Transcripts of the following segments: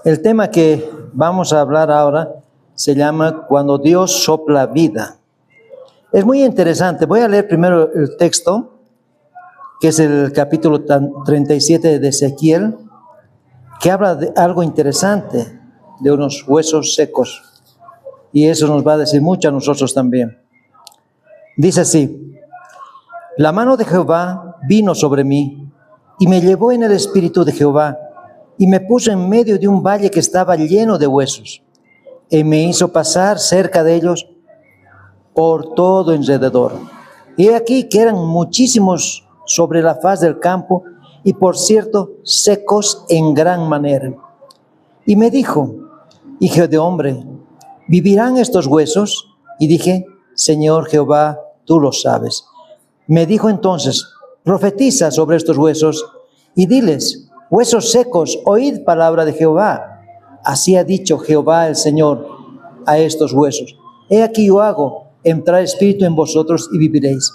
El tema que vamos a hablar ahora se llama Cuando Dios sopla vida. Es muy interesante. Voy a leer primero el texto, que es el capítulo 37 de Ezequiel, que habla de algo interesante, de unos huesos secos. Y eso nos va a decir mucho a nosotros también. Dice así: la mano de Jehová vino sobre mí y me llevó en el espíritu de Jehová y me puso en medio de un valle que estaba lleno de huesos y me hizo pasar cerca de ellos por todo alrededor. Y aquí que eran muchísimos sobre la faz del campo y por cierto secos en gran manera. Y me dijo: hijo de hombre, ¿vivirán estos huesos? Y dije: Señor Jehová, tú lo sabes. Me dijo entonces: profetiza sobre estos huesos y diles: huesos secos, oíd palabra de Jehová. Así ha dicho Jehová el Señor a estos huesos: he aquí yo hago entrar espíritu en vosotros y viviréis.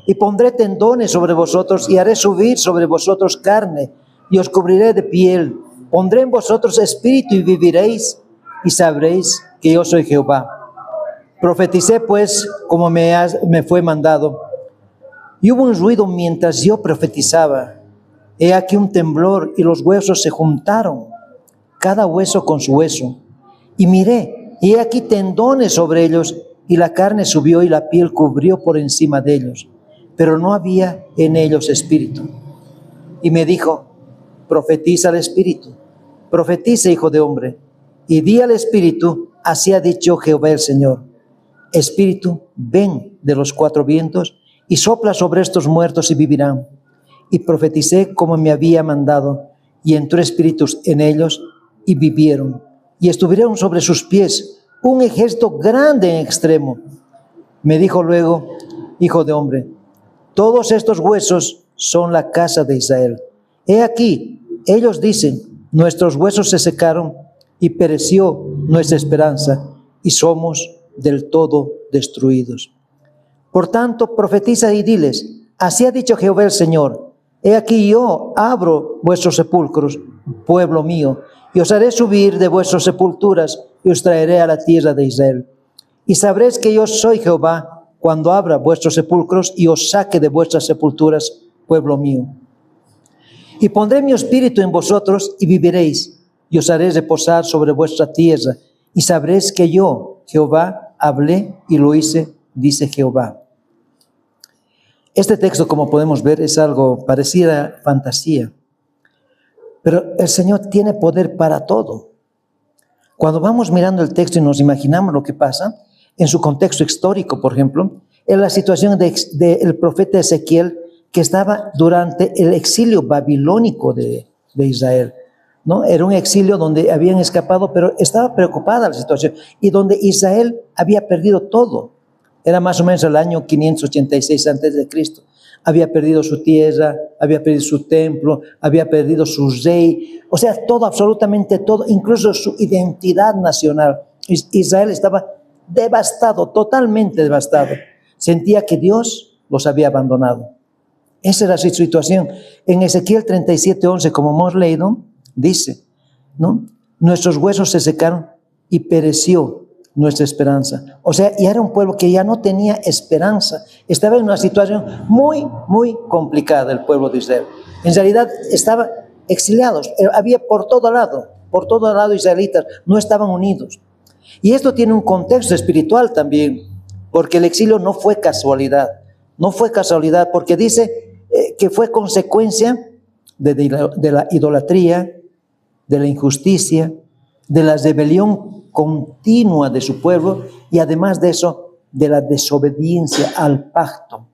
Y pondré tendones sobre vosotros y haré subir sobre vosotros carne y os cubriré de piel. Pondré en vosotros espíritu y viviréis y sabréis que yo soy Jehová. Profeticé pues como me fue mandado. Y hubo un ruido mientras yo profetizaba. He aquí un temblor y los huesos se juntaron, cada hueso con su hueso. Y miré, y he aquí tendones sobre ellos, y la carne subió y la piel cubrió por encima de ellos, pero no había en ellos espíritu. Y me dijo: profetiza al espíritu, profetiza, hijo de hombre, y di al espíritu: así ha dicho Jehová el Señor. Espíritu, ven de los cuatro vientos y sopla sobre estos muertos y vivirán. Y profeticé como me había mandado, y entró espíritus en ellos y vivieron, y estuvieron sobre sus pies un ejército grande en extremo. Me dijo luego: hijo de hombre, todos estos huesos son la casa de Israel. He aquí, ellos dicen: nuestros huesos se secaron y pereció nuestra esperanza, y somos del todo destruidos. Por tanto, profetiza y diles: así ha dicho Jehová el Señor: he aquí yo abro vuestros sepulcros, pueblo mío, y os haré subir de vuestras sepulturas y os traeré a la tierra de Israel. Y sabréis que yo soy Jehová cuando abra vuestros sepulcros y os saque de vuestras sepulturas, pueblo mío. Y pondré mi espíritu en vosotros y viviréis, y os haré reposar sobre vuestra tierra, y sabréis que yo, Jehová, hablé y lo hice, dice Jehová. Este texto, como podemos ver, es algo pareciera fantasía, pero el Señor tiene poder para todo. Cuando vamos mirando el texto y nos imaginamos lo que pasa, en su contexto histórico, por ejemplo, en la situación del profeta Ezequiel, que estaba durante el exilio babilónico de Israel, ¿no? Era un exilio donde habían escapado, pero estaba preocupada la situación, y donde Israel había perdido todo. Era más o menos el año 586 a.C. Había perdido su tierra, había perdido su templo, había perdido su rey, o sea, todo, absolutamente todo, incluso su identidad nacional. Israel estaba devastado, totalmente devastado. Sentía que Dios los había abandonado. Esa era su situación. En Ezequiel 37:11, como hemos leído, dice, ¿no? Nuestros huesos se secaron y pereció nuestra esperanza. O sea, ya era un pueblo que ya no tenía esperanza. Estaba en una situación muy, muy complicada el pueblo de Israel. En realidad estaba exiliados. Había por todo lado israelitas, no estaban unidos. Y esto tiene un contexto espiritual también, porque el exilio no fue casualidad. No fue casualidad, porque dice que fue consecuencia de la idolatría, de la injusticia, de la rebelión continua de su pueblo, y además de eso, de la desobediencia al pacto.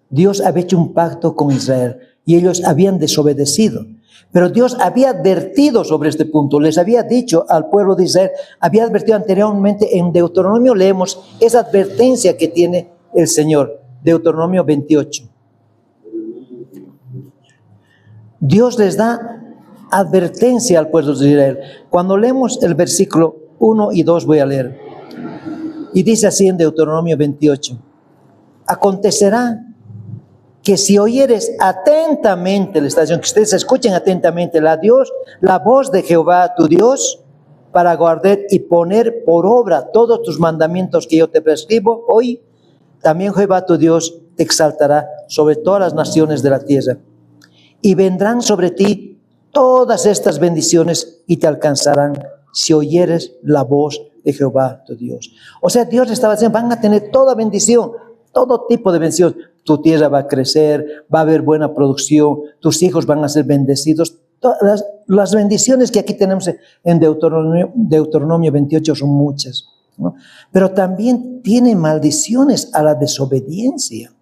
Dios había hecho un pacto con Israel y ellos habían desobedecido, pero Dios había advertido sobre este punto. Les había dicho al pueblo de Israel, había advertido anteriormente. En Deuteronomio leemos esa advertencia que tiene el Señor. Deuteronomio 28. Dios les da advertencia al pueblo de Israel. Cuando leemos el versículo 1 y 2, voy a leer. Y dice así en Deuteronomio 28. Acontecerá que si oyeres atentamente, le está diciendo que ustedes escuchen atentamente la voz de Jehová tu Dios, para guardar y poner por obra todos tus mandamientos que yo te prescribo hoy, también Jehová tu Dios te exaltará sobre todas las naciones de la tierra. Y vendrán sobre ti todas estas bendiciones y te alcanzarán si oyeres la voz de Jehová tu Dios. O sea, Dios le estaba diciendo, van a tener toda bendición, todo tipo de bendición. Tu tierra va a crecer, va a haber buena producción, tus hijos van a ser bendecidos. Todas las bendiciones que aquí tenemos en Deuteronomio 28 son muchas, ¿no? Pero también tiene maldiciones a la desobediencia.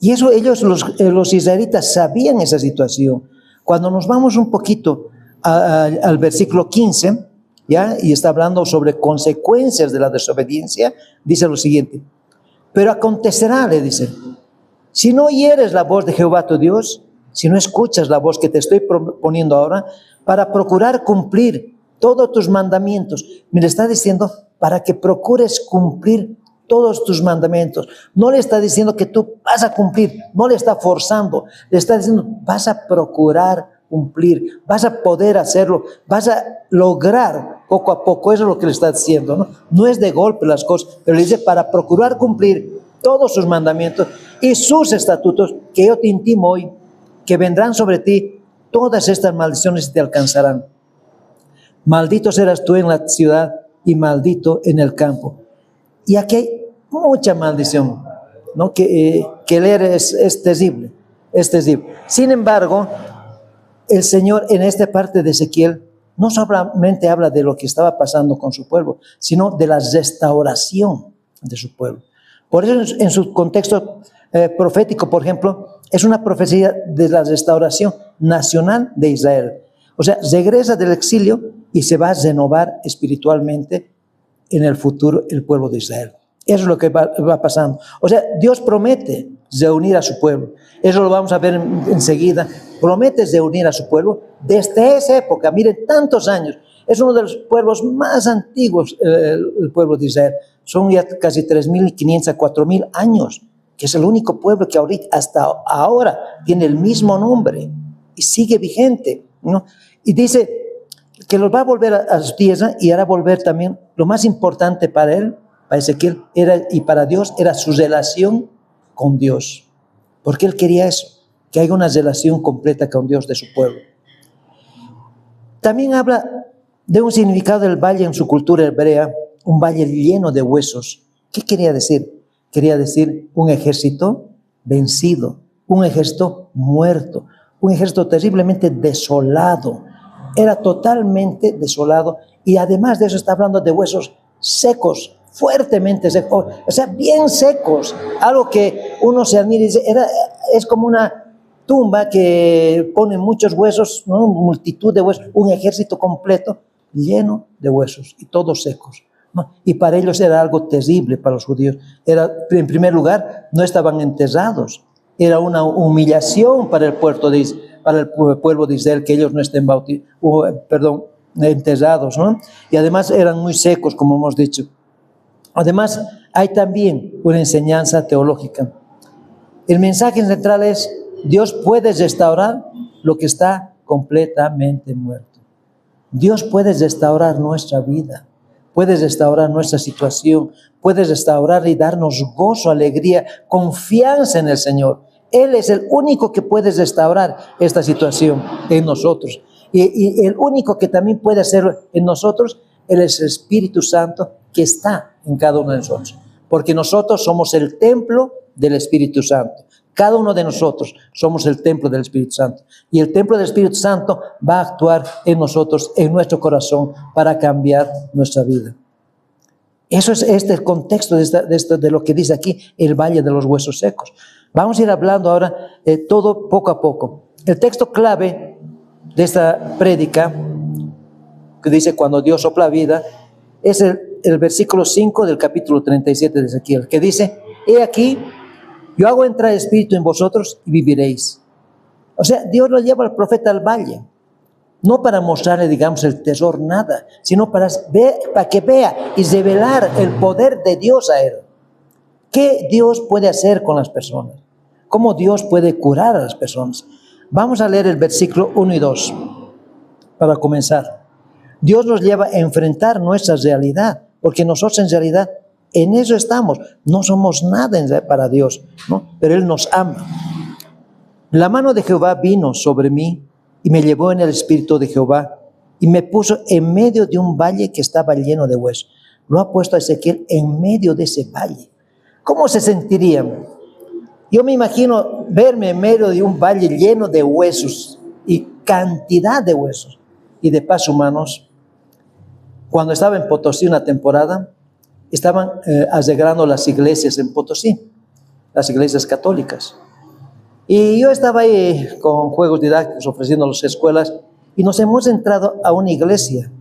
Y eso ellos, los israelitas, sabían esa situación. Cuando nos vamos un poquito al versículo 15, ¿ya? Y está hablando sobre consecuencias de la desobediencia, dice lo siguiente: pero acontecerá, le dice, si no oyeres la voz de Jehová tu Dios, si no escuchas la voz que te estoy poniendo ahora, para procurar cumplir todos tus mandamientos. Me le está diciendo para que procures cumplir todos tus mandamientos. No le está diciendo que tú vas a cumplir, no le está forzando, le está diciendo vas a procurar cumplir, vas a poder hacerlo, vas a lograr poco a poco. Eso es lo que le está diciendo, ¿no? No es de golpe las cosas, pero le dice para procurar cumplir todos sus mandamientos y sus estatutos que yo te intimo hoy, que vendrán sobre ti todas estas maldiciones y te alcanzarán. Maldito serás tú en la ciudad y maldito en el campo. Y aquí hay mucha maldición, ¿no? Que leer es terrible, es terrible. Sin embargo, el Señor en esta parte de Ezequiel no solamente habla de lo que estaba pasando con su pueblo, sino de la restauración de su pueblo. Por eso en su contexto profético, por ejemplo, es una profecía de la restauración nacional de Israel. O sea, regresa del exilio y se va a renovar espiritualmente en el futuro el pueblo de Israel. Eso es lo que va pasando. O sea, Dios promete reunir a su pueblo. Eso lo vamos a ver enseguida. Promete reunir a su pueblo desde esa época. Miren, tantos años. Es uno de los pueblos más antiguos, el pueblo de Israel. Son ya casi 3.500 a 4.000 años, que es el único pueblo que ahorita, hasta ahora tiene el mismo nombre y sigue vigente, ¿no? Y dice que los va a volver a su tierra y hará volver también. Lo más importante para él, para Ezequiel, y para Dios, era su relación con Dios. Porque él quería eso, que haya una relación completa con Dios de su pueblo. También habla de un significado del valle en su cultura hebrea, un valle lleno de huesos. ¿Qué quería decir? Quería decir un ejército vencido, un ejército muerto, un ejército terriblemente desolado. Era totalmente desolado y además de eso está hablando de huesos secos, fuertemente secos, o sea, bien secos. Algo que uno se admira y dice, es como una tumba que pone muchos huesos, ¿no? Multitud de huesos, un ejército completo lleno de huesos y todos secos, ¿no? Y para ellos era algo terrible para los judíos. Era, en primer lugar, no estaban enterrados. Era una humillación para el pueblo de Israel que ellos no estén enterrados, ¿no? Y además eran muy secos, como hemos dicho. Además, hay también una enseñanza teológica. El mensaje central es: Dios puede restaurar lo que está completamente muerto. Dios puede restaurar nuestra vida, puede restaurar nuestra situación, puede restaurar y darnos gozo, alegría, confianza en el Señor. Él es el único que puede restaurar esta situación en nosotros. Y el único que también puede hacerlo en nosotros, Él es el Espíritu Santo que está en cada uno de nosotros. Porque nosotros somos el templo del Espíritu Santo. Cada uno de nosotros somos el templo del Espíritu Santo. Y el templo del Espíritu Santo va a actuar en nosotros, en nuestro corazón, para cambiar nuestra vida. Eso es el contexto de lo que dice aquí, el valle de los huesos secos. Vamos a ir hablando ahora todo poco a poco. El texto clave de esta prédica, que dice cuando Dios sopla vida, es el versículo 5 del capítulo 37 de Ezequiel, que dice: he aquí, yo hago entrar espíritu en vosotros y viviréis. O sea, Dios lo lleva al profeta al valle, no para mostrarle, digamos, el tesoro, nada, sino para que vea y revelar el poder de Dios a él. ¿Qué Dios puede hacer con las personas? cómo Dios puede curar a las personas. Vamos a leer el versículo 1 y 2 para comenzar. Dios nos lleva a enfrentar nuestra realidad, porque nosotros en realidad en eso estamos. No somos nada para Dios, ¿no? Pero Él nos ama. La mano de Jehová vino sobre mí y me llevó en el espíritu de Jehová y me puso en medio de un valle que estaba lleno de huesos. Lo ha puesto a Ezequiel en medio de ese valle. ¿Cómo se sentirían? Yo me imagino verme en medio de un valle lleno de huesos y cantidad de huesos. Y de paso, hermanos, cuando estaba en Potosí una temporada, estaban arreglando las iglesias en Potosí, las iglesias católicas. Y yo estaba ahí con juegos didácticos ofreciendo a las escuelas y nos hemos entrado a una iglesia.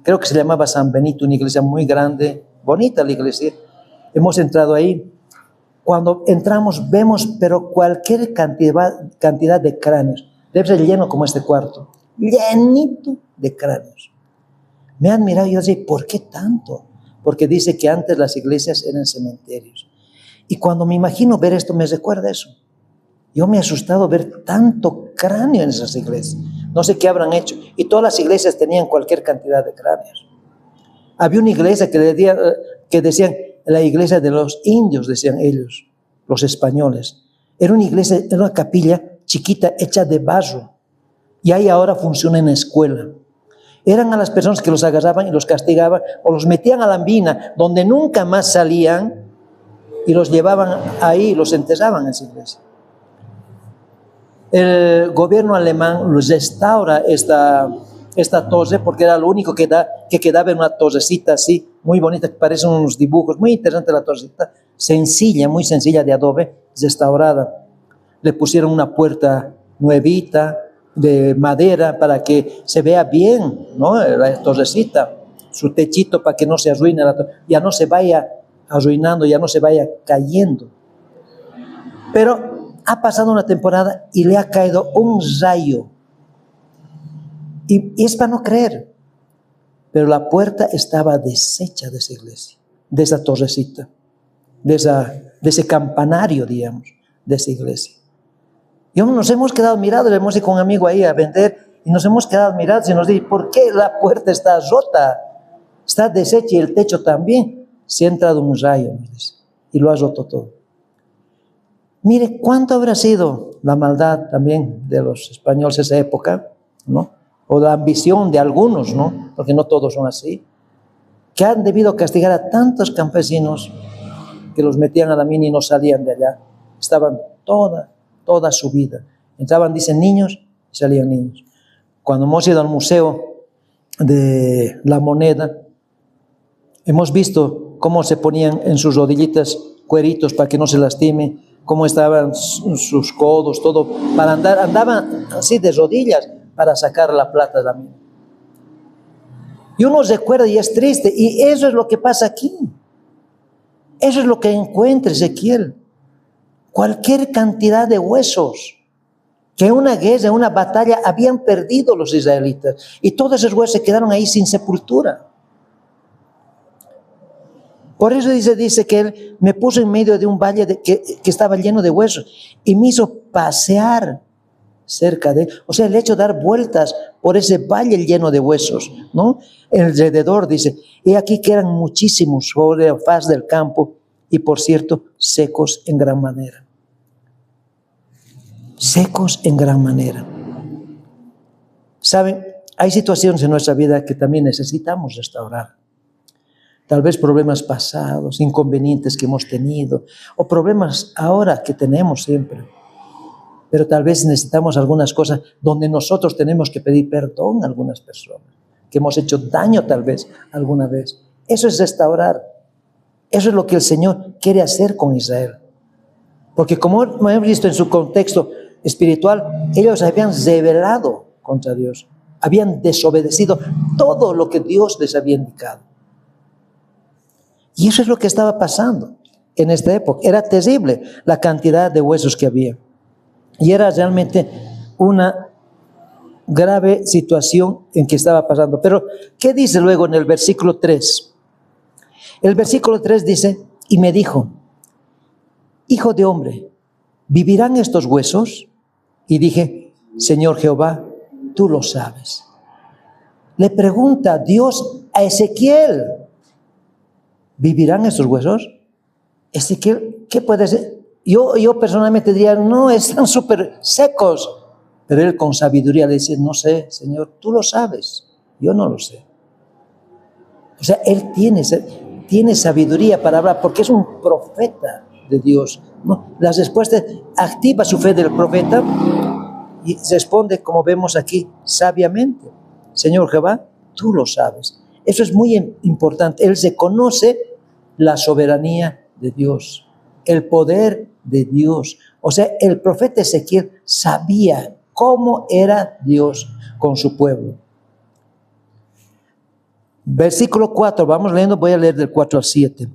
Creo que se llamaba San Benito, una iglesia muy grande, bonita la iglesia. Hemos entrado ahí. Cuando entramos vemos, pero cualquier cantidad de cráneos. Debe ser lleno como este cuarto, llenito de cráneos. Me han mirado y yo decía, ¿por qué tanto? Porque dice que antes las iglesias eran cementerios. Y cuando me imagino ver esto, me recuerda eso. Yo me he asustado ver tanto cráneo en esas iglesias. No sé qué habrán hecho. Y todas las iglesias tenían cualquier cantidad de cráneos. Había una iglesia que decían, la iglesia de los indios, decían ellos, los españoles. Era una iglesia, era una capilla chiquita hecha de barro. Y ahí ahora funciona en escuela. Eran a las personas que los agarraban y los castigaban o los metían a la mina, donde nunca más salían, y los llevaban ahí, los enterraban en esa iglesia. El gobierno alemán restaura esta torre porque era lo único que quedaba en una torrecita así, muy bonita, que parecen unos dibujos, muy interesante la torrecita, sencilla, muy sencilla de adobe, restaurada. Le pusieron una puerta nuevita, de madera, para que se vea bien, ¿no? La torrecita, su techito para que no se arruine, ya no se vaya arruinando, ya no se vaya cayendo. Pero ha pasado una temporada y le ha caído un rayo. Y es para no creer. Pero la puerta estaba deshecha de esa iglesia, de esa torrecita, de ese campanario, digamos, de esa iglesia. Y nos hemos quedado mirados, le hemos ido con un amigo ahí a vender, y nos hemos quedado mirados y nos dice, ¿por qué la puerta está rota? Está deshecha y el techo también. Se ha entrado un rayo, nos dice, y lo ha roto todo. Mire, ¿cuánto habrá sido la maldad también de los españoles en esa época, ¿no? O la ambición de algunos, ¿no? Porque no todos son así, que han debido castigar a tantos campesinos que los metían a la mina y no salían de allá. Estaban toda su vida. Entraban, dicen, niños, y salían niños. Cuando hemos ido al Museo de la Moneda, hemos visto cómo se ponían en sus rodillitas cueritos para que no se lastimen, cómo estaban sus codos, todo, para andar, andaban así de rodillas para sacar la plata de la mina. Y uno recuerda y es triste, y eso es lo que pasa aquí. Eso es lo que encuentra Ezequiel. Cualquier cantidad de huesos que en una guerra, en una batalla habían perdido los israelitas, y todos esos huesos se quedaron ahí sin sepultura. Por eso dice que Él me puso en medio de un valle que estaba lleno de huesos y me hizo pasear cerca de él. O sea, el hecho de dar vueltas por ese valle lleno de huesos, ¿no? Alrededor, dice, he aquí que eran muchísimos sobre la faz del campo y, por cierto, secos en gran manera. Secos en gran manera. ¿Saben? Hay situaciones en nuestra vida que también necesitamos restaurar. Tal vez problemas pasados, inconvenientes que hemos tenido, o problemas ahora que tenemos siempre. Pero tal vez necesitamos algunas cosas donde nosotros tenemos que pedir perdón a algunas personas, que hemos hecho daño tal vez alguna vez. Eso es restaurar. Eso es lo que el Señor quiere hacer con Israel. Porque como hemos visto en su contexto espiritual, ellos habían rebelado contra Dios. Habían desobedecido todo lo que Dios les había indicado. Y eso es lo que estaba pasando en esta época. Era terrible la cantidad de huesos que había. Y era realmente una grave situación en que estaba pasando. Pero, ¿qué dice luego en el versículo 3? El versículo 3 dice, y me dijo, hijo de hombre, ¿vivirán estos huesos? Y dije, Señor Jehová, tú lo sabes. Le pregunta Dios a Ezequiel, ¿vivirán estos huesos? Ezequiel, ¿qué puede ser? Yo personalmente diría, no, están súper secos. Pero él con sabiduría le dice, no sé, Señor, tú lo sabes, yo no lo sé. O sea, él tiene sabiduría para hablar, porque es un profeta de Dios, ¿no? Las respuestas, activa su fe del profeta y responde, como vemos aquí, sabiamente. Señor Jehová, tú lo sabes. Eso es muy importante. Él se conoce la soberanía de Dios, el poder de Dios. O sea, el profeta Ezequiel sabía cómo era Dios con su pueblo. Versículo 4, vamos leyendo, voy a leer del 4 al 7.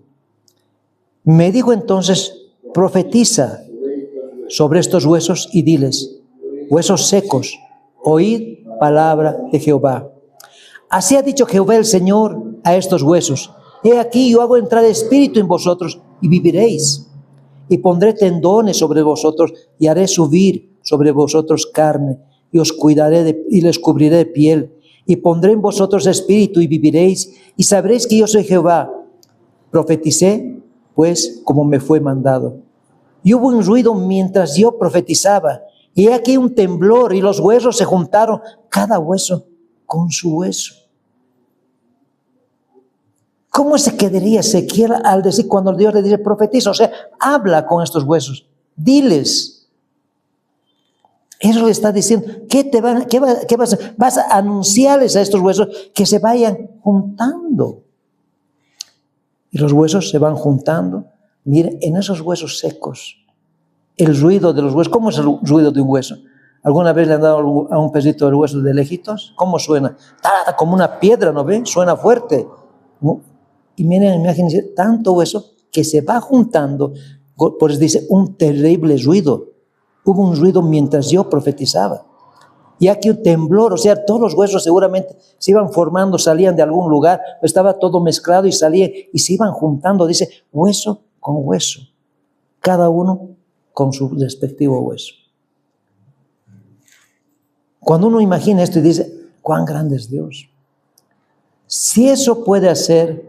Me dijo entonces, profetiza sobre estos huesos y diles, huesos secos, oíd palabra de Jehová. Así ha dicho Jehová el Señor a estos huesos. He aquí yo hago entrar espíritu en vosotros y viviréis. Y pondré tendones sobre vosotros y haré subir sobre vosotros carne y os cuidaré y les cubriré de piel. Y pondré en vosotros espíritu y viviréis y sabréis que yo soy Jehová. Profeticé pues como me fue mandado. Y hubo un ruido mientras yo profetizaba. Y he aquí un temblor y los huesos se juntaron, cada hueso con su hueso. ¿Cómo se quedaría Ezequiel al decir cuando Dios le dice profetiza? O sea, habla con estos huesos, diles. Eso le está diciendo, ¿qué vas a anunciarles a estos huesos que se vayan juntando? Y los huesos se van juntando. Miren, en esos huesos secos, el ruido de los huesos, ¿cómo es el ruido de un hueso? ¿Alguna vez le han dado a un pedacito del hueso de lejitos? ¿Cómo suena? Como una piedra, ¿no ven? Suena fuerte, ¿no? Y miren, imagínense, tanto hueso que se va juntando, por eso dice, un terrible ruido. Hubo un ruido mientras yo profetizaba. Y aquí un temblor, o sea, todos los huesos seguramente se iban formando, salían de algún lugar, estaba todo mezclado y salían y se iban juntando, dice, hueso con hueso, cada uno con su respectivo hueso. Cuando uno imagina esto y dice, cuán grande es Dios. Si eso puede hacer,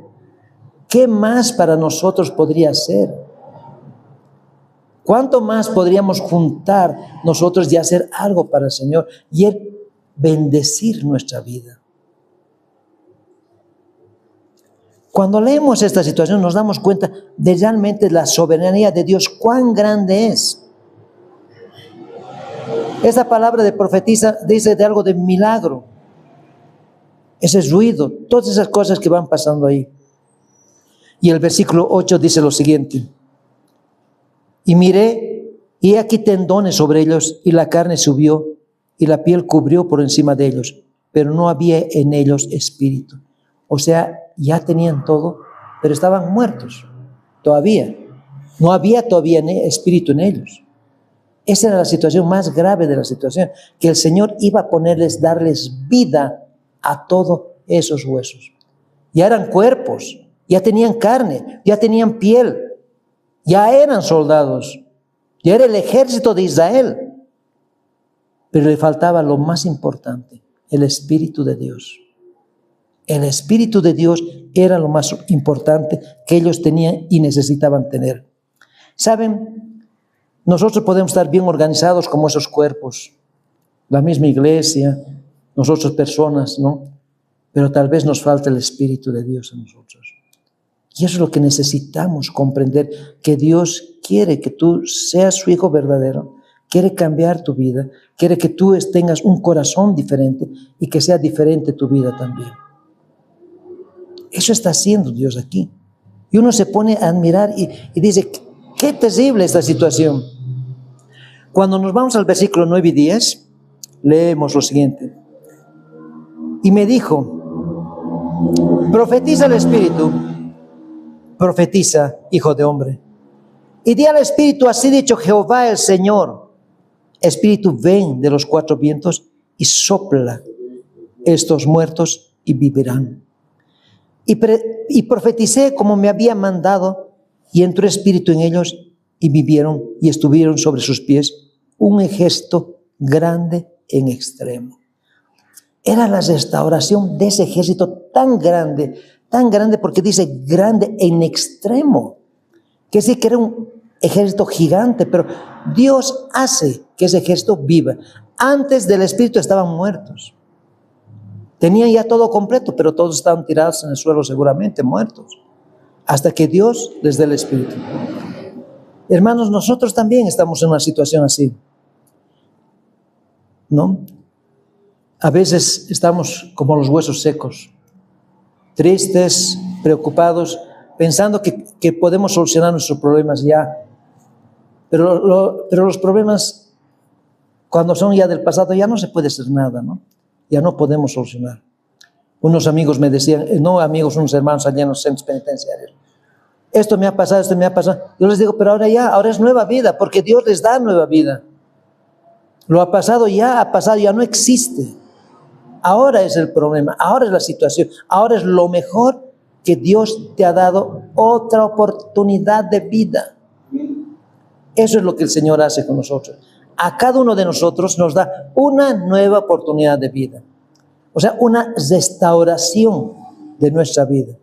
¿qué más para nosotros podría hacer? ¿Cuánto más podríamos juntar nosotros y hacer algo para el Señor y Él bendecir nuestra vida? Cuando leemos esta situación nos damos cuenta de realmente la soberanía de Dios, cuán grande es. Esa palabra de profetiza dice de algo de milagro. Ese ruido, todas esas cosas que van pasando ahí. Y el versículo 8 dice lo siguiente. Y miré, y aquí tendones sobre ellos, y la carne subió, y la piel cubrió por encima de ellos, pero no había en ellos espíritu. O sea, ya tenían todo, pero estaban muertos todavía. No había todavía espíritu en ellos. Esa era la situación más grave de la situación, que el Señor iba a darles vida a todos esos huesos. Ya eran cuerpos, ya tenían carne, ya tenían piel, ya eran soldados, ya era el ejército de Israel. Pero le faltaba lo más importante, el Espíritu de Dios. El Espíritu de Dios era lo más importante que ellos tenían y necesitaban tener. ¿Saben? Nosotros podemos estar bien organizados como esos cuerpos, la misma iglesia, nosotros personas, ¿no? Pero tal vez nos falta el Espíritu de Dios en nosotros. Y eso es lo que necesitamos comprender, que Dios quiere que tú seas su hijo verdadero, quiere cambiar tu vida, quiere que tú tengas un corazón diferente y que sea diferente tu vida también. Eso está haciendo Dios aquí. Y uno se pone a admirar y dice, qué terrible esta situación. Cuando nos vamos al versículo 9 y 10, leemos lo siguiente. Y me dijo, profetiza al Espíritu, profetiza, hijo de hombre. Y di al Espíritu, así ha dicho Jehová el Señor. Espíritu, ven de los cuatro vientos y sopla estos muertos y vivirán. Y profeticé como me había mandado, y entró espíritu en ellos, y vivieron y estuvieron sobre sus pies un ejército grande en extremo. Era la restauración de ese ejército tan grande porque dice grande en extremo. Quiere decir que era un ejército gigante, pero Dios hace que ese ejército viva. Antes del Espíritu estaban muertos. Tenían ya todo completo, pero todos estaban tirados en el suelo seguramente, muertos. Hasta que Dios les dé el Espíritu. Hermanos, nosotros también estamos en una situación así, ¿no? A veces estamos como los huesos secos, tristes, preocupados, pensando que podemos solucionar nuestros problemas ya. Pero los problemas, cuando son ya del pasado, ya no se puede hacer nada, ¿no? Ya no podemos solucionar. Unos amigos me decían, unos hermanos allá en los centros penitenciarios, esto me ha pasado. Yo les digo, pero ahora es nueva vida, porque Dios les da nueva vida. Lo ha pasado, ya no existe. Ahora es el problema, ahora es la situación, ahora es lo mejor que Dios te ha dado, otra oportunidad de vida. Eso es lo que el Señor hace con nosotros. A cada uno de nosotros nos da una nueva oportunidad de vida. O sea, una restauración de nuestra vida.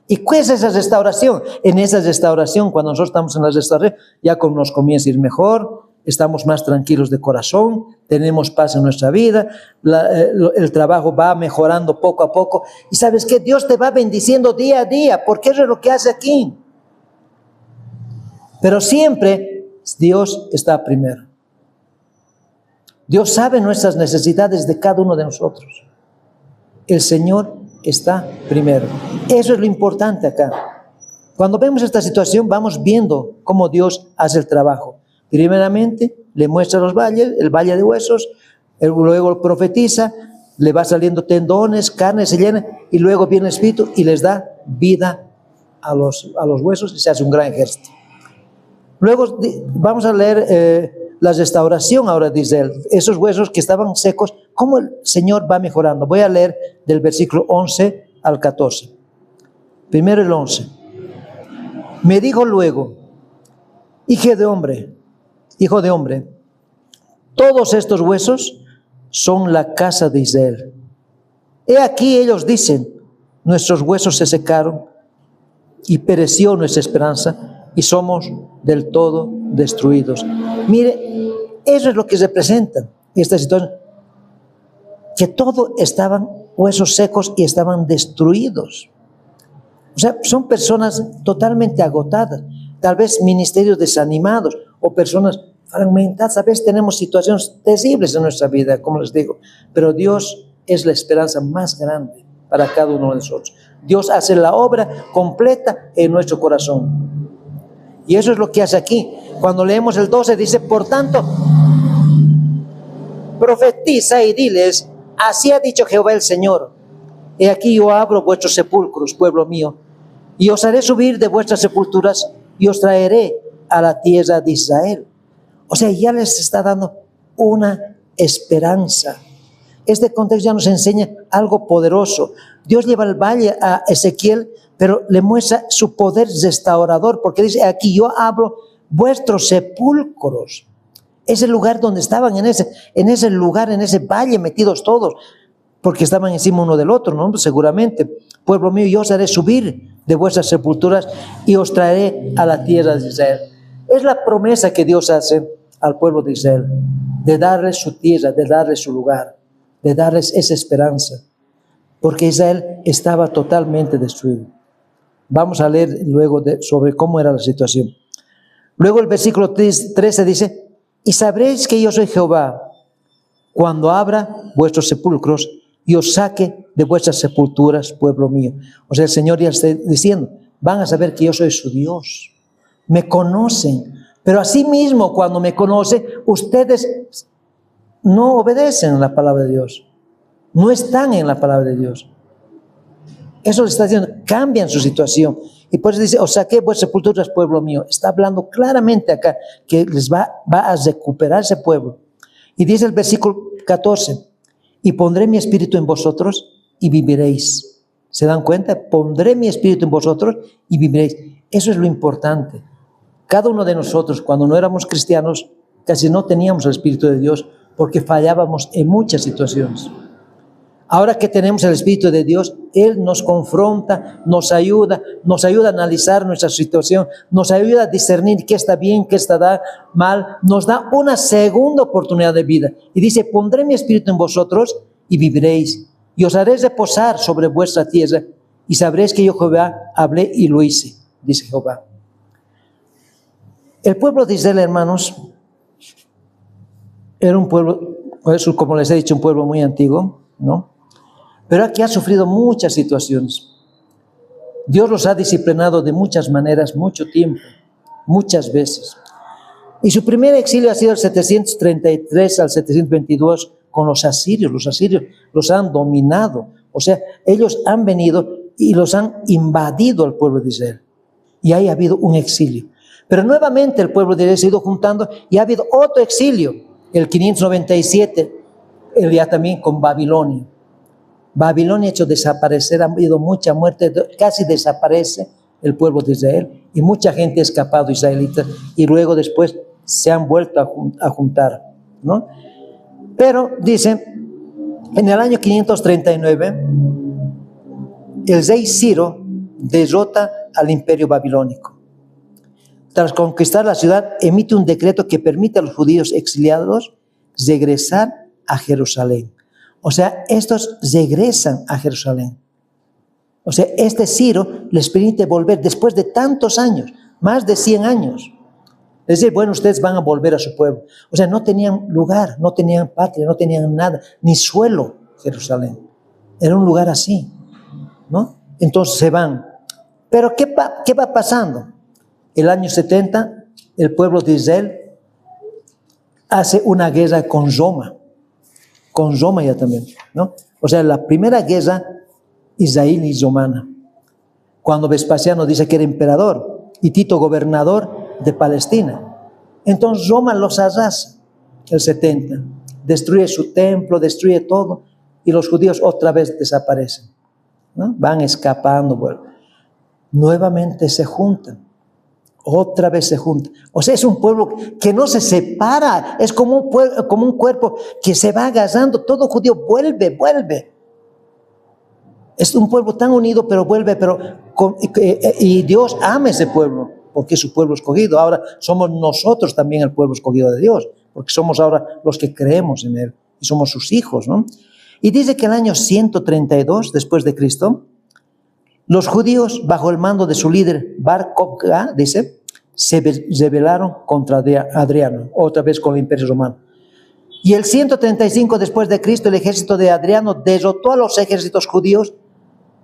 ¿Y qué es esa restauración? En esa restauración, cuando nosotros estamos en la restauración, ya nos comienza a ir mejor, estamos más tranquilos de corazón, tenemos paz en nuestra vida, el trabajo va mejorando poco a poco. Y ¿sabes qué? Dios te va bendiciendo día a día, porque eso es lo que hace aquí. Pero siempre Dios está primero. Dios sabe nuestras necesidades de cada uno de nosotros. El Señor está primero. Eso es lo importante acá. Cuando vemos esta situación, vamos viendo cómo Dios hace el trabajo. Primeramente, le muestra los valles, el valle de huesos, luego profetiza, le va saliendo tendones, carne se llena, y luego viene el Espíritu y les da vida a los huesos y se hace un gran ejército. Luego vamos a leer la restauración ahora de Israel, esos huesos que estaban secos, cómo el Señor va mejorando. Voy a leer del versículo 11 al 14. Primero el 11. Me dijo luego, hijo de hombre, todos estos huesos son la casa de Israel. He aquí ellos dicen, nuestros huesos se secaron y pereció nuestra esperanza y somos del todo destruidos. Mire, eso es lo que representa esta situación, que todo estaban huesos secos y estaban destruidos. O sea, son personas totalmente agotadas, tal vez ministerios desanimados o personas fragmentadas. A veces tenemos situaciones terribles en nuestra vida, como les digo, pero Dios es la esperanza más grande para cada uno de nosotros. Dios hace la obra completa en nuestro corazón. Y eso es lo que hace aquí. Cuando leemos el 12 dice, por tanto, profetiza y diles, así ha dicho Jehová el Señor, he aquí yo abro vuestros sepulcros, pueblo mío, y os haré subir de vuestras sepulturas y os traeré a la tierra de Israel. O sea, ya les está dando una esperanza. Este contexto ya nos enseña algo poderoso. Dios lleva al valle a Ezequiel, pero le muestra su poder restaurador, porque dice, aquí yo abro vuestros sepulcros. Ese lugar donde estaban, en ese lugar, en ese valle metidos todos, porque estaban encima uno del otro, ¿no? Seguramente. Pueblo mío, yo os haré subir de vuestras sepulturas y os traeré a la tierra de Israel. Es la promesa que Dios hace al pueblo de Israel, de darles su tierra, de darles su lugar, de darles esa esperanza, porque Israel estaba totalmente destruido. Vamos a leer luego sobre cómo era la situación. Luego el versículo 13 dice, y sabréis que yo soy Jehová, cuando abra vuestros sepulcros y os saque de vuestras sepulturas, pueblo mío. O sea, el Señor ya está diciendo, van a saber que yo soy su Dios. Me conocen, pero asimismo cuando me conocen, ustedes no obedecen la palabra de Dios. No están en la palabra de Dios. Eso le está diciendo, cambian su situación. Y por eso dice, os saqué vuestras sepulturas, pueblo mío. Está hablando claramente acá que les va a recuperar ese pueblo. Y dice el versículo 14, y pondré mi espíritu en vosotros y viviréis. ¿Se dan cuenta? Pondré mi espíritu en vosotros y viviréis. Eso es lo importante. Cada uno de nosotros, cuando no éramos cristianos, casi no teníamos el Espíritu de Dios porque fallábamos en muchas situaciones. Ahora que tenemos el Espíritu de Dios, Él nos confronta, nos ayuda a analizar nuestra situación, nos ayuda a discernir qué está bien, qué está mal, nos da una segunda oportunidad de vida. Y dice, pondré mi Espíritu en vosotros y viviréis, y os haré reposar sobre vuestra tierra, y sabréis que yo Jehová hablé y lo hice, dice Jehová. El pueblo de Israel, hermanos, era un pueblo, como les he dicho, un pueblo muy antiguo, ¿no? Pero aquí ha sufrido muchas situaciones. Dios los ha disciplinado de muchas maneras, mucho tiempo, muchas veces. Y su primer exilio ha sido el 733 al 722 con los asirios. Los asirios los han dominado. O sea, ellos han venido y los han invadido al pueblo de Israel. Y ahí ha habido un exilio. Pero nuevamente el pueblo de Israel se ha ido juntando y ha habido otro exilio. El 597, el día también con Babilonia. Babilonia ha hecho desaparecer, ha habido mucha muerte, casi desaparece el pueblo de Israel y mucha gente ha escapado israelita y luego después se han vuelto a juntar, ¿no? Pero dice, en el año 539, el rey Ciro derrota al imperio babilónico. Tras conquistar la ciudad, emite un decreto que permite a los judíos exiliados regresar a Jerusalén. O sea, estos regresan a Jerusalén. O sea, este Ciro les permite volver después de tantos años, más de 100 años. Es decir, bueno, ustedes van a volver a su pueblo. O sea, no tenían lugar, no tenían patria, no tenían nada, ni suelo Jerusalén. Era un lugar así, ¿no? Entonces se van. Pero ¿qué va pasando? El año 70, el pueblo de Israel hace una guerra con Roma ya también, ¿no? O sea, la primera guerra israelí-romana, cuando Vespasiano dice que era emperador y Tito gobernador de Palestina. Entonces Roma los arrasa, el 70, destruye su templo, destruye todo, y los judíos otra vez desaparecen, ¿no? Van escapando, bueno. Nuevamente se juntan. Otra vez se junta. O sea, es un pueblo que no se separa. Es como un cuerpo que se va agarrando. Todo judío vuelve. Es un pueblo tan unido, pero vuelve. Y Dios ama ese pueblo, porque es su pueblo escogido. Ahora somos nosotros también el pueblo escogido de Dios, porque somos ahora los que creemos en Él. Y somos sus hijos, ¿no? Y dice que en el año 132 después de Cristo, los judíos, bajo el mando de su líder Bar Kokhba, dice, se rebelaron contra Adriano, otra vez con el Imperio Romano. Y el 135 después de Cristo, el ejército de Adriano derrotó a los ejércitos judíos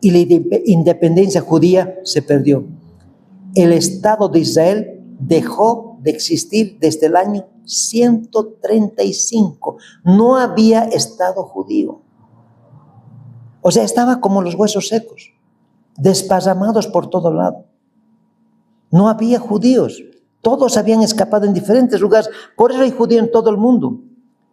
y la independencia judía se perdió. El Estado de Israel dejó de existir desde el año 135. No había Estado judío. O sea, estaba como los huesos secos, desparramados por todo lado. No había judíos. Todos habían escapado en diferentes lugares. Por eso hay judíos en todo el mundo.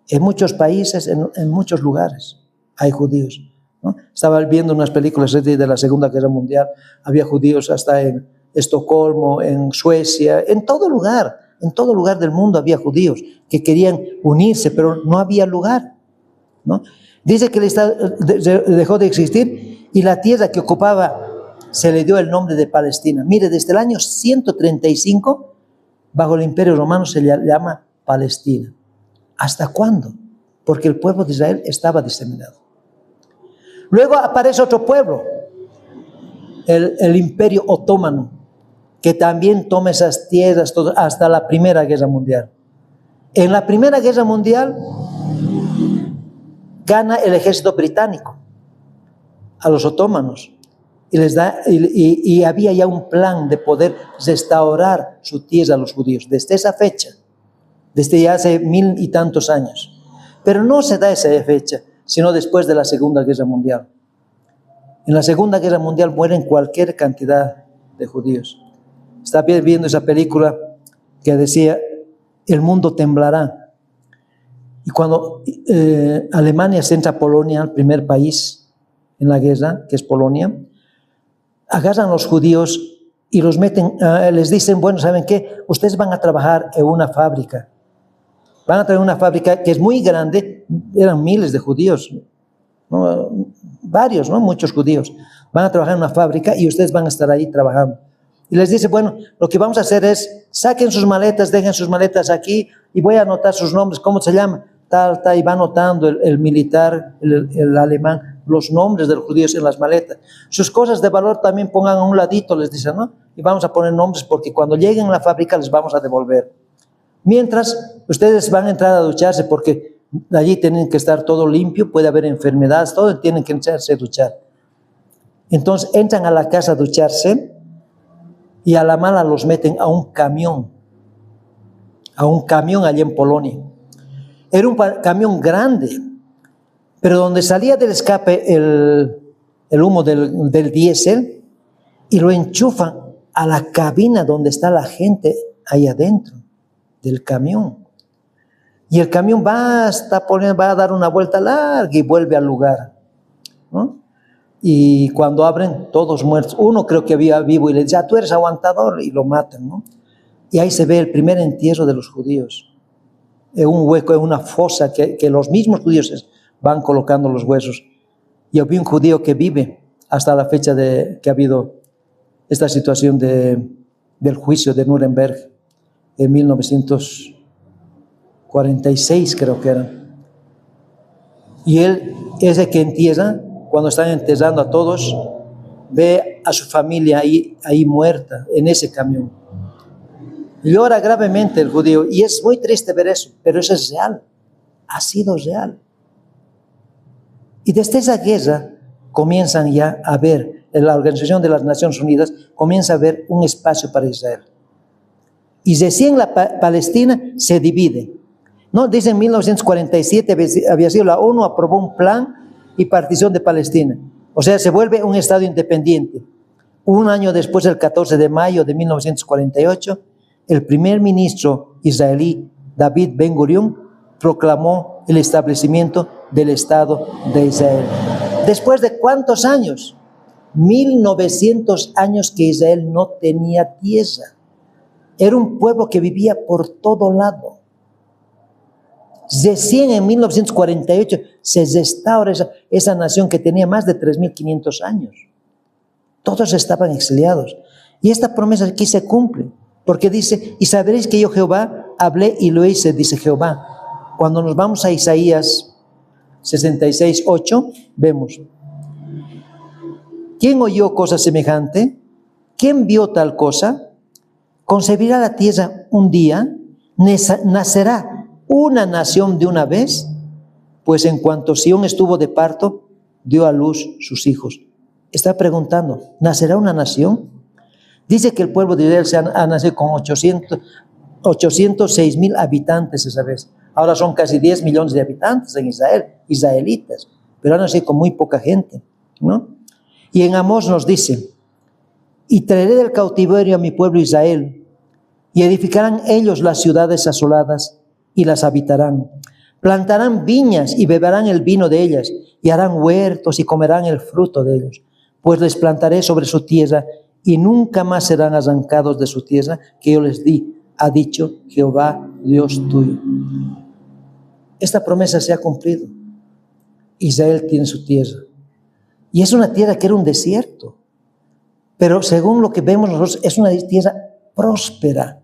En muchos países, en muchos lugares hay judíos, ¿no? Estaba viendo unas películas de la Segunda Guerra Mundial. Había judíos hasta en Estocolmo, en Suecia, en todo lugar del mundo había judíos que querían unirse, pero no había lugar, ¿no? Dice que el Estado dejó de existir y la tierra que ocupaba se le dio el nombre de Palestina. Mire, desde el año 135, bajo el Imperio Romano se le llama Palestina. ¿Hasta cuándo? Porque el pueblo de Israel estaba diseminado. Luego aparece otro pueblo, el Imperio Otomano, que también toma esas tierras hasta la Primera Guerra Mundial. En la Primera Guerra Mundial gana el ejército británico a los otomanos y había ya un plan de poder restaurar su tierra a los judíos desde esa fecha, desde ya hace 1000 y tantos años. Pero no se da esa fecha, sino después de la Segunda Guerra Mundial. En la Segunda Guerra Mundial mueren cualquier cantidad de judíos. Estaba viendo esa película que decía, el mundo temblará. Y cuando Alemania se entra a Polonia, el primer país en la guerra, que es Polonia, agarran a los judíos y los meten, les dicen, bueno, ¿saben qué? Ustedes van a trabajar en una fábrica. Van a trabajar en una fábrica que es muy grande, eran miles de judíos, ¿no? Varios, ¿no? Muchos judíos. Van a trabajar en una fábrica y ustedes van a estar ahí trabajando. Y les dice, bueno, lo que vamos a hacer es, saquen sus maletas, dejen sus maletas aquí y voy a anotar sus nombres, ¿cómo se llama? Tal, y va anotando el militar, el alemán, los nombres de los judíos en las maletas. Sus cosas de valor también pongan a un ladito, les dicen, ¿no? Y vamos a poner nombres porque cuando lleguen a la fábrica les vamos a devolver. Mientras, ustedes van a entrar a ducharse porque allí tienen que estar todo limpio, puede haber enfermedades, todo tienen que entrarse a duchar. Entonces entran a la casa a ducharse y a la mala los meten a un camión allá en Polonia. Era un camión grande, pero donde salía del escape el humo del diésel y lo enchufan a la cabina donde está la gente ahí adentro del camión. Y el camión va a dar una vuelta larga y vuelve al lugar, ¿no? Y cuando abren, todos muertos. Uno creo que había vivo y le dice, tú eres aguantador, y lo matan, ¿no? Y ahí se ve el primer entierro de los judíos. En un hueco, en una fosa que los mismos judíos van colocando los huesos. Y había un judío que vive hasta la fecha que ha habido esta situación del juicio de Nuremberg en 1946, creo que era. Y él es el que entierra. Cuando están enterrando a todos, ve a su familia ahí muerta en ese camión. Llora gravemente el judío y es muy triste ver eso, pero eso es real, ha sido real. Y desde esa guerra comienzan ya a ver, en la Organización de las Naciones Unidas comienza a ver un espacio para Israel. Y recién la Palestina se divide. ¿No? Dice en 1947 había sido la ONU, aprobó un plan y partición de Palestina. O sea, se vuelve un estado independiente. Un año después, el 14 de mayo de 1948, el primer ministro israelí David Ben Gurión proclamó el establecimiento del Estado de Israel. ¿Después de cuántos años? 1900 años que Israel no tenía tierra. Era un pueblo que vivía por todo lado. Recién en 1948 se restaura esa nación que tenía más de 3.500 años. Todos estaban exiliados. Y esta promesa aquí se cumple, porque dice, y sabréis que yo Jehová hablé y lo hice, dice Jehová. Cuando nos vamos a Isaías 66:8, vemos, ¿quién oyó cosa semejante? ¿Quién vio tal cosa? ¿Concebirá la tierra un día? ¿Nacerá una nación de una vez? Pues en cuanto Sión estuvo de parto, dio a luz sus hijos. Está preguntando, ¿nacerá una nación? Dice que el pueblo de Israel ha nacido con 806,000 habitantes esa vez. Ahora son casi 10 millones de habitantes en Israel, israelitas, pero han nacido con muy poca gente, ¿no? Y en Amós nos dice, y traeré del cautiverio a mi pueblo Israel, y edificarán ellos las ciudades asoladas, y las habitarán. Plantarán viñas y beberán el vino de ellas, y harán huertos y comerán el fruto de ellos. Pues les plantaré sobre su tierra, y nunca más serán arrancados de su tierra que yo les di, ha dicho Jehová Dios tuyo. Esta promesa se ha cumplido. Israel tiene su tierra. Y es una tierra que era un desierto. Pero según lo que vemos nosotros, es una tierra próspera.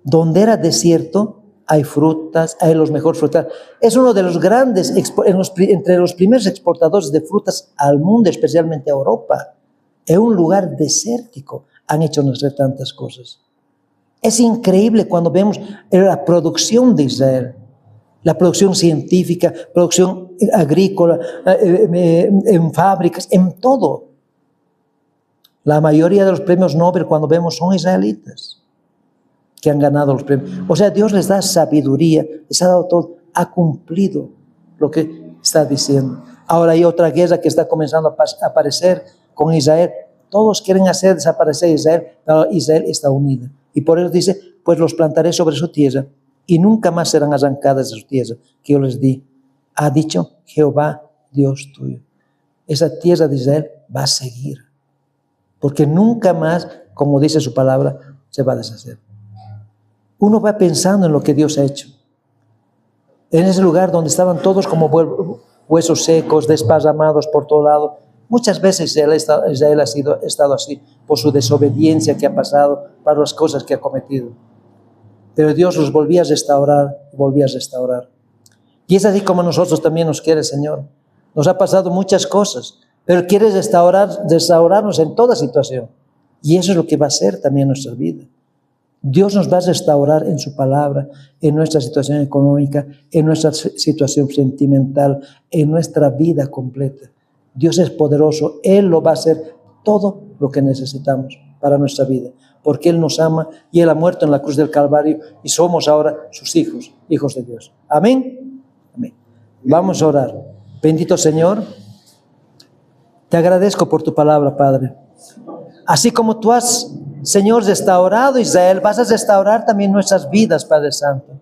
Donde era desierto, hay frutas, hay los mejores frutas. Es uno de los grandes, entre los primeros exportadores de frutas al mundo, especialmente a Europa. Es un lugar desértico. Han hecho nacer tantas cosas. Es increíble cuando vemos la producción de Israel. La producción científica, producción agrícola, en fábricas, en todo. La mayoría de los premios Nobel, cuando vemos, son israelitas que han ganado los premios. O sea, Dios les da sabiduría, les ha dado todo, ha cumplido lo que está diciendo. Ahora hay otra guerra que está comenzando a aparecer con Israel. Todos quieren hacer desaparecer a Israel, pero Israel está unida. Y por eso dice, pues los plantaré sobre su tierra y nunca más serán arrancadas de su tierra que yo les di. Ha dicho Jehová Dios tuyo. Esa tierra de Israel va a seguir, porque nunca más como dice su palabra, se va a deshacer. Uno va pensando en lo que Dios ha hecho. En ese lugar donde estaban todos como huesos secos, desparramados por todo lado. Muchas veces Israel ha estado así por su desobediencia que ha pasado, para las cosas que ha cometido. Pero Dios los volvía a restaurar, volvía a restaurar. Y es así como nosotros también nos quiere el Señor. Nos ha pasado muchas cosas, pero quiere restaurarnos en toda situación. Y eso es lo que va a hacer también en nuestra vida. Dios nos va a restaurar en su palabra, en nuestra situación económica, en nuestra situación sentimental, en nuestra vida completa. Dios es poderoso, Él lo va a hacer todo lo que necesitamos para nuestra vida, porque Él nos ama y Él ha muerto en la cruz del Calvario y somos ahora sus hijos, hijos de Dios. Amén. Amén. Vamos a orar. Bendito Señor, te agradezco por tu palabra, Padre. Así como tú has, Señor, restaurado Israel, vas a restaurar también nuestras vidas, Padre Santo.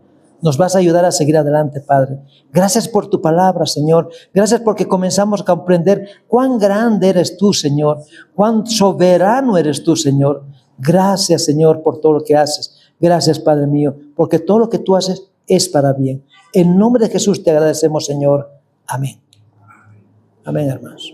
Nos vas a ayudar a seguir adelante, Padre. Gracias por tu palabra, Señor. Gracias porque comenzamos a comprender cuán grande eres tú, Señor. Cuán soberano eres tú, Señor. Gracias, Señor, por todo lo que haces. Gracias, Padre mío, porque todo lo que tú haces es para bien. En nombre de Jesús te agradecemos, Señor. Amén. Amén, hermanos.